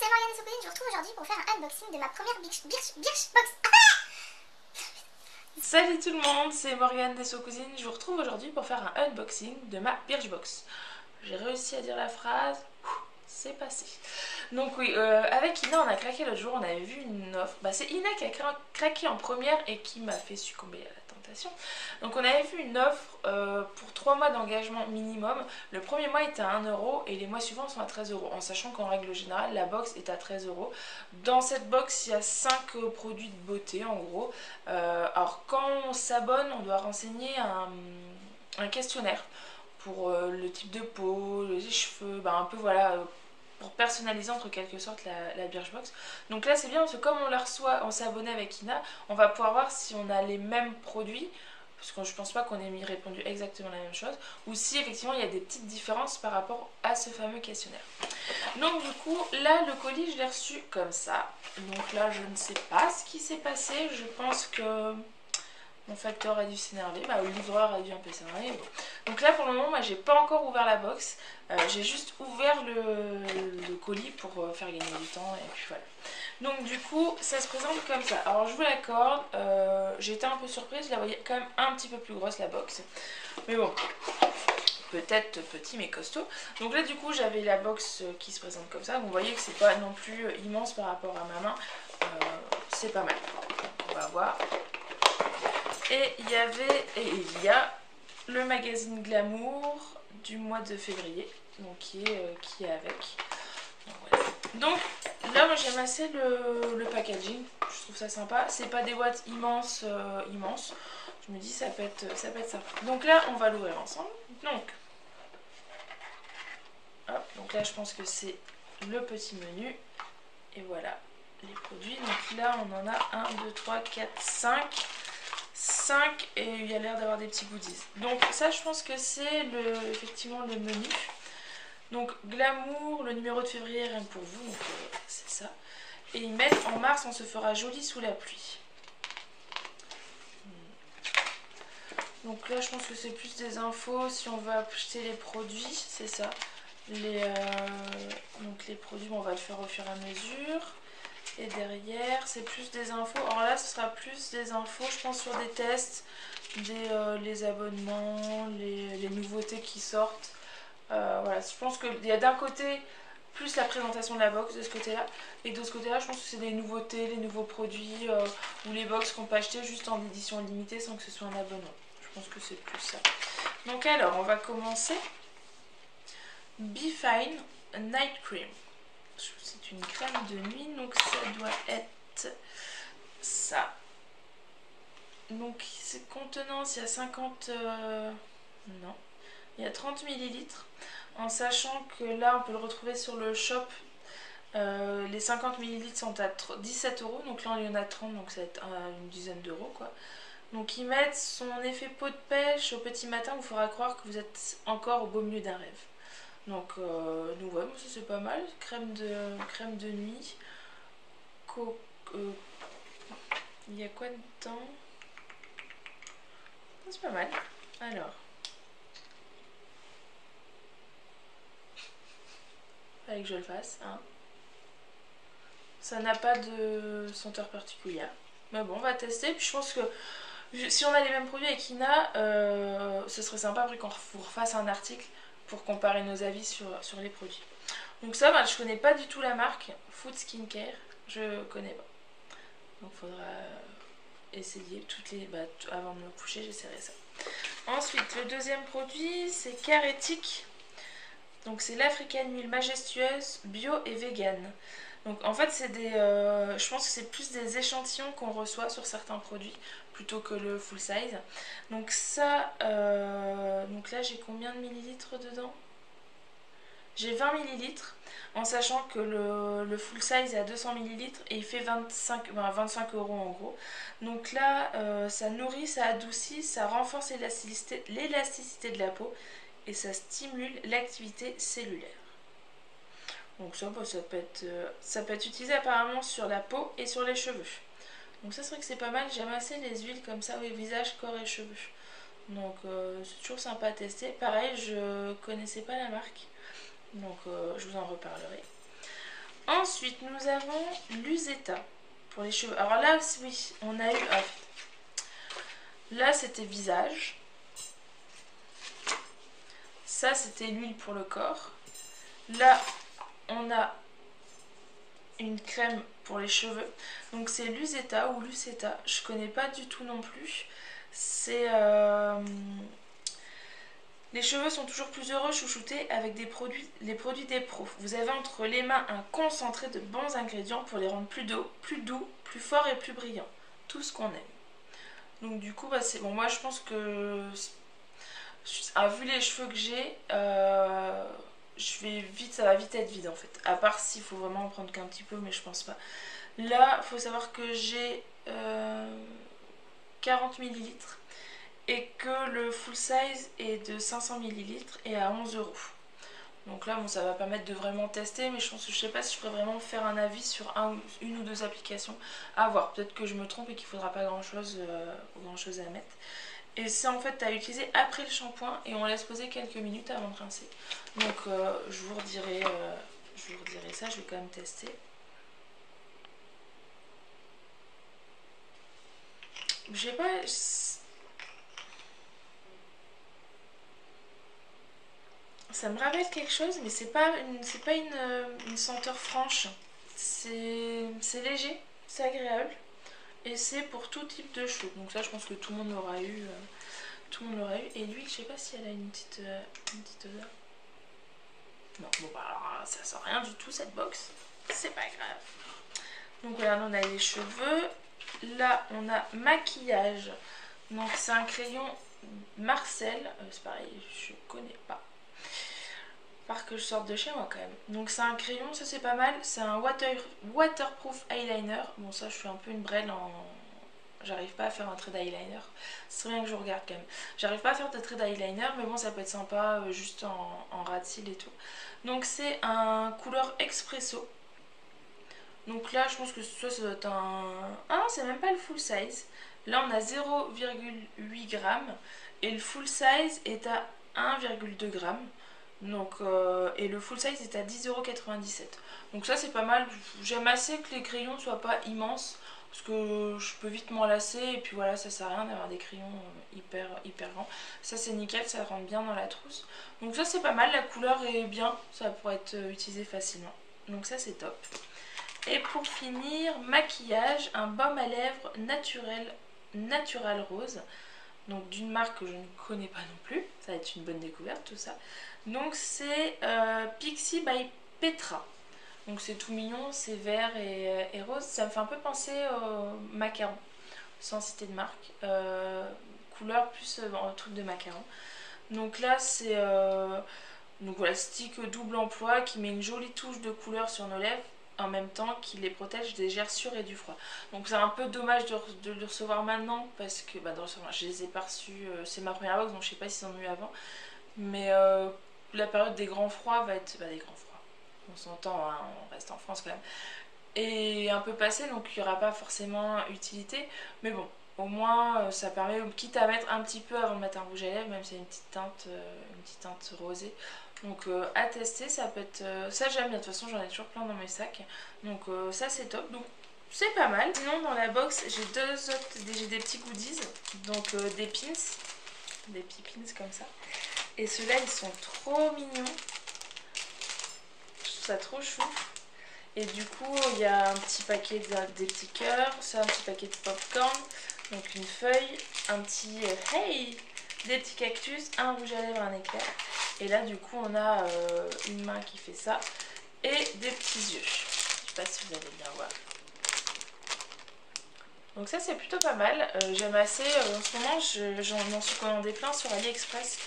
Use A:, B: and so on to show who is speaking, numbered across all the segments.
A: Morgane Sokoline, je vous retrouve aujourd'hui pour faire un unboxing de ma première Birchbox.
B: Salut tout le monde, c'est Morgane des Cousines. Je vous retrouve aujourd'hui pour faire un unboxing de ma Birchbox. J'ai réussi à dire la phrase, c'est passé. Donc oui, avec Ina on a craqué l'autre jour, on avait vu une offre. C'est Ina qui a craqué en première et qui m'a fait succomber à la tentation. Donc on avait vu une offre pour 3 mois d'engagement minimum. Le premier mois était à 1 € et les mois suivants sont à 13 €, en sachant qu'en règle générale la box est à 13 €. Dans cette box il y a 5 produits de beauté en gros. Alors quand on s'abonne on doit renseigner un questionnaire pour le type de peau, les cheveux, un peu voilà, pour personnaliser en quelque sorte la Birchbox. Donc là c'est bien parce que comme on la reçoit, on s'est abonné avec Ina, on va pouvoir voir si on a les mêmes produits, parce que je pense pas qu'on ait répondu exactement la même chose, ou si effectivement il y a des petites différences par rapport à ce fameux questionnaire. Donc du coup là le colis je l'ai reçu comme ça. Donc là je ne sais pas ce qui s'est passé, je pense que mon facteur a dû s'énerver, le livreur a dû un peu s'énerver. Bon. Donc là pour le moment moi j'ai pas encore ouvert la box, j'ai juste ouvert le colis pour faire gagner du temps et puis voilà. Donc du coup ça se présente comme ça. Alors je vous l'accorde, j'étais un peu surprise, je la voyais quand même un petit peu plus grosse la box. Mais bon, peut-être petit mais costaud. Donc là du coup j'avais la box qui se présente comme ça. Donc, vous voyez que c'est pas non plus immense par rapport à ma main, c'est pas mal. On va voir. Et il y a le magazine Glamour du mois de février, donc qui est avec. Donc, voilà. Donc là moi j'aime assez le packaging, je trouve ça sympa. C'est pas des boîtes immenses, je me dis ça peut être sympa. Donc là on va l'ouvrir ensemble. Donc là je pense que c'est le petit menu et voilà les produits. Donc là on en a 1, 2, 3, 4, 5 et il y a l'air d'avoir des petits goodies. Donc ça je pense que c'est effectivement le menu. Donc Glamour, le numéro de février rien que pour vous, donc c'est ça. Et ils mettent en mars on se fera joli sous la pluie. Donc là je pense que c'est plus des infos si on veut acheter les produits, c'est ça. Donc les produits on va le faire au fur et à mesure. Et derrière c'est plus des infos. Alors là ce sera plus des infos je pense sur des tests, les abonnements, les nouveautés qui sortent. Voilà, je pense qu'il y a d'un côté plus la présentation de la box de ce côté là, et de ce côté là je pense que c'est des nouveautés, les nouveaux produits ou les box qu'on peut acheter juste en édition limitée sans que ce soit un abonnement. Je pense que c'est plus ça. Donc alors on va commencer. Be Fine Night Cream. C'est une crème de nuit, donc ça doit être ça. Donc c'est contenance, il y a 50... non. Il y a 30 ml. En sachant que là on peut le retrouver sur le shop. Les 50 ml sont à 17 €. Donc là il y en a 30, donc ça va être une dizaine d'euros quoi. Donc ils mettent son effet peau de pêche au petit matin, vous fera croire que vous êtes encore au beau milieu d'un rêve. Donc ouais, ça c'est pas mal. Crème de nuit. Il y a quoi dedans? C'est pas mal. Alors. Fallait que je le fasse. Hein. Ça n'a pas de senteur particulière. Mais bon, on va tester. Puis je pense que si on a les mêmes produits avec Ina, ce serait sympa après qu'on vous refasse un article pour comparer nos avis sur les produits. Donc ça, je connais pas du tout la marque. Food Skincare, je connais pas. Donc faudra essayer toutes les... avant de me coucher, j'essaierai ça. Ensuite, le deuxième produit, c'est Caretic. Donc c'est l'African Huile Majestueuse, bio et vegan. Donc en fait c'est des... je pense que c'est plus des échantillons qu'on reçoit sur certains produits plutôt que le full size. Donc ça... donc là j'ai combien de millilitres dedans? J'ai 20 ml, en sachant que le full size est à 200 ml et il fait 25 € en gros. Donc là, ça nourrit, ça adoucit, ça renforce l'élasticité de la peau et ça stimule l'activité cellulaire. Donc ça, ça peut être utilisé apparemment sur la peau et sur les cheveux. Donc ça c'est vrai que c'est pas mal, j'aime assez les huiles comme ça, oui, visage, corps et cheveux. Donc c'est toujours sympa à tester. Pareil, je connaissais pas la marque. Donc je vous en reparlerai. Ensuite, nous avons l'Uzeta pour les cheveux. Alors là, oui, on a eu... là, c'était visage. Ça, c'était l'huile pour le corps. Là, on a une crème pour les cheveux. Donc, c'est l'Uzeta ou Luceta. Je connais pas du tout non plus. C'est... Les cheveux sont toujours plus heureux chouchoutés avec les produits des pros. Vous avez entre les mains un concentré de bons ingrédients pour les rendre plus doux, plus forts et plus brillants. Tout ce qu'on aime. Donc du coup, bah, c'est bon. Moi, je pense que, vu les cheveux que j'ai, ça va vite être vide en fait. À part s'il faut vraiment en prendre qu'un petit peu, mais je pense pas. Là, il faut savoir que j'ai 40 ml. Et que le full size est de 500 ml et à 11 €. Donc là, bon, ça va permettre de vraiment tester, mais je sais pas si je pourrais vraiment faire un avis sur une ou deux applications. À voir, peut-être que je me trompe et qu'il faudra pas grand chose à mettre. Et c'est en fait à utiliser après le shampoing et on laisse poser quelques minutes avant de rincer. Donc je vous redirai ça, je vais quand même tester. Je sais pas... Ça me rappelle quelque chose, mais c'est pas une senteur franche. C'est léger, c'est agréable. Et c'est pour tout type de cheveux. Donc ça, je pense que tout le monde l'aura eu. Et l'huile, je sais pas si elle a une petite odeur. Non, bon bah alors ça sent rien du tout cette box. C'est pas grave. Donc voilà, on a les cheveux. Là, on a maquillage. Donc c'est un crayon Marcel. C'est pareil, je connais pas. Que je sorte de chez moi quand même. Donc c'est un crayon, ça c'est pas mal. C'est un waterproof eyeliner. Bon ça je suis un peu une brêle en... J'arrive pas à faire un trait d'eyeliner. C'est bien que je regarde quand même. J'arrive pas à faire de trait d'eyeliner, mais bon ça peut être sympa juste en ras de cils et tout. Donc c'est un couleur expresso. Donc là je pense que ça doit être un... Ah non, c'est même pas le full size. Là on a 0,8 g et le full size est à 1,2 g. Donc, et le full size est à 10,97 €. Donc ça c'est pas mal. J'aime assez que les crayons soient pas immenses parce que je peux vite m'en lasser et puis voilà, ça sert à rien d'avoir des crayons hyper grands. Ça c'est nickel, ça rentre bien dans la trousse. Donc ça c'est pas mal, la couleur est bien, ça pourrait être utilisé facilement. Donc ça c'est top. Et pour finir, maquillage, un baume à lèvres Natural Rose. Donc d'une marque que je ne connais pas non plus, ça va être une bonne découverte tout ça. Donc c'est Pixi by Petra. Donc c'est tout mignon, c'est vert et rose. Ça me fait un peu penser au macaron, sans citer de marque. Couleur plus un truc de macaron. Donc là c'est donc voilà, stick double emploi qui met une jolie touche de couleur sur nos lèvres en même temps qu'il les protège des gerçures et du froid. Donc c'est un peu dommage de le recevoir maintenant parce que je les ai pas reçus, c'est ma première box donc je sais pas s'ils en ont eu avant. Mais la période des grands froids va être... des grands froids, on s'entend, hein, on reste en France quand même. Et un peu passé, donc il n'y aura pas forcément utilité. Mais bon, au moins ça permet, quitte à mettre un petit peu avant de mettre un rouge à lèvres, même si c'est une petite teinte rosée. Donc à tester, ça peut être... ça j'aime bien, de toute façon j'en ai toujours plein dans mes sacs. Donc ça c'est top. Donc c'est pas mal. Sinon dans la box j'ai des petits goodies. Donc des pins. Des petits pins comme ça. Et ceux-là ils sont trop mignons. Je trouve ça trop chou. Et du coup il y a un petit paquet des petits cœurs. Ça, un petit paquet de popcorn. Donc une feuille. Un petit hey, des petits cactus. Un rouge à lèvres, un éclair. Et là du coup on a une main qui fait ça et des petits yeux. Je sais pas si vous allez bien voir. Donc ça c'est plutôt pas mal. J'aime assez. En ce moment j'en suis commandé plein sur AliExpress.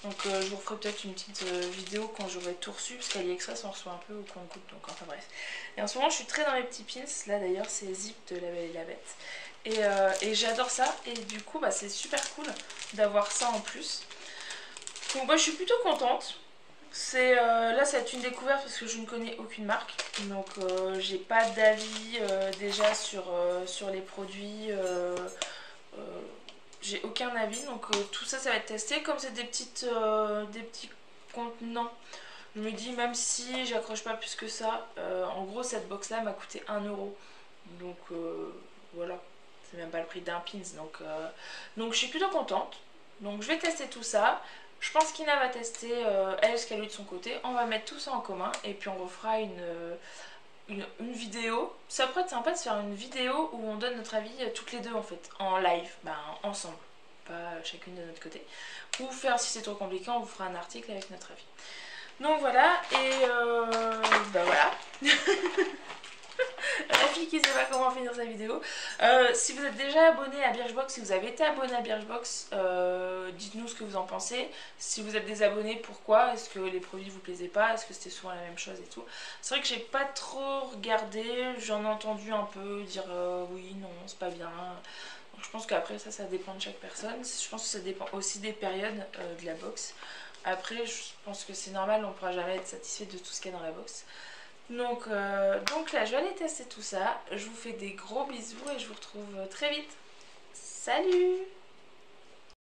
B: Donc je vous ferai peut-être une petite vidéo quand j'aurai tout reçu. Parce qu'AliExpress on reçoit un peu au compte-gouttes. Donc enfin bref. Et en ce moment je suis très dans les petits pins. Là d'ailleurs c'est Zip de La Belle et la Bête. Et j'adore ça. Et du coup bah, c'est super cool d'avoir ça en plus. Donc moi je suis plutôt contente. Là ça va être une découverte parce que je ne connais aucune marque. Donc j'ai pas d'avis déjà sur les produits. J'ai aucun avis. Donc tout ça va être testé. Comme c'est des petits contenants, Je me dis, même si j'accroche pas plus que ça, en gros cette box là m'a coûté 1 euro. Donc voilà, c'est même pas le prix d'un pins. Donc je suis plutôt contente. Donc je vais tester tout ça. Je pense qu'Ina va tester elle ce qu'elle a eu de son côté. On va mettre tout ça en commun et puis on refera une vidéo. Ça pourrait être sympa de faire une vidéo où on donne notre avis toutes les deux en fait, en live, ensemble, pas chacune de notre côté. Ou faire, si c'est trop compliqué, on vous fera un article avec notre avis. Donc voilà, et voilà. La fille qui sait pas comment finir sa vidéo. Si vous êtes déjà abonné à Birchbox, si vous avez été abonné à Birchbox, dites-nous ce que vous en pensez. Si vous êtes désabonné, pourquoi? Est-ce que les produits vous plaisaient pas? Est-ce que c'était souvent la même chose et tout? C'est vrai que j'ai pas trop regardé, j'en ai entendu un peu dire oui, non, c'est pas bien. Donc je pense qu'après ça dépend de chaque personne. Je pense que ça dépend aussi des périodes de la box. Après, je pense que c'est normal, on ne pourra jamais être satisfait de tout ce qu'il y a dans la box. Donc là, je vais aller tester tout ça. Je vous fais des gros bisous et je vous retrouve très vite. Salut!